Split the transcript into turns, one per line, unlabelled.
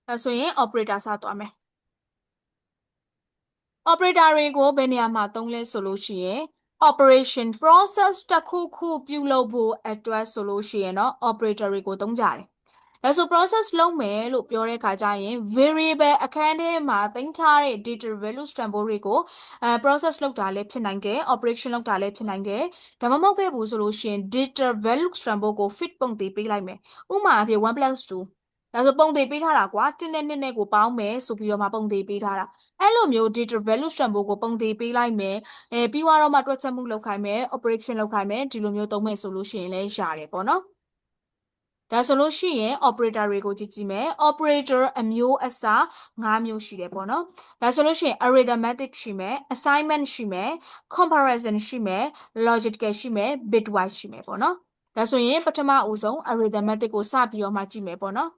ဒါဆိုရင် operator စသွားမယ် operator တွေကိုဘယ်နေရာမှာသုံးလဲဆိုလို့ရှိရင် operation process တစ်ခုခုပြုလုပ်ဖို့အတွက်ဆိုလို့ရှိရင်တော့ operator တွေကိုသုံးကြတယ်ဒါဆို process လုပ်မယ်လို့ပြောတဲ့အခါကျရင် variable အခန်းထဲမှာသိမ်းထားတဲ့ data value symbol တွေကိုprocess လုပ်တာလည်းဖြစ်နိုင်တယ် operation လုပ်တာလည်းဖြစ်နိုင်တယ်ဒါမှမဟုတ်ခဲ့ဘူးဆိုလို့ရှိရင် data value symbol ကို fit ပုံတည်ပေးလိုက်မယ်ဥပမာအဖြစ် 1 plus 2ဒါဆိုပုံသေးပေးထားတာကွာ1နဲ့2နဲ့ကိုပေါင်းမယ်ဆိုပြီးတော့မှပုံသေးပေးထားတာအဲ့လိုမျိုး data value symbol ကိုပုံသေးပေးလိုက်မယ်ပြီးတော့မှတွက်ချက်မှုလုပ်ခိုင်းမယ် operation လုပ်ခိုင်းမယ်ဒီလိုမျိုးသုံးမယ်ဆိုလို့ရှိရင်လည်းရတယ်ပေါ့နော်ဒါဆိုလို့ရှိရင် operator တွေကိုကြည့်မယ် operator အမျိုးအစား5မျိုးရှိတယ်ပေါ့နော်ဒါဆိုလို့ရှိရင် arithmetic ရှိမယ် assignment ရှိမယ် comparison ရှိမယ် logical ရှိမယ် bitwise ရှိမယ်ပေါ့နော်ဒါဆိုရင်ပထမအဦးဆုံး arithmetic ကိုစပြီးတော့မှကြည့်မယ်ပေါ့နော်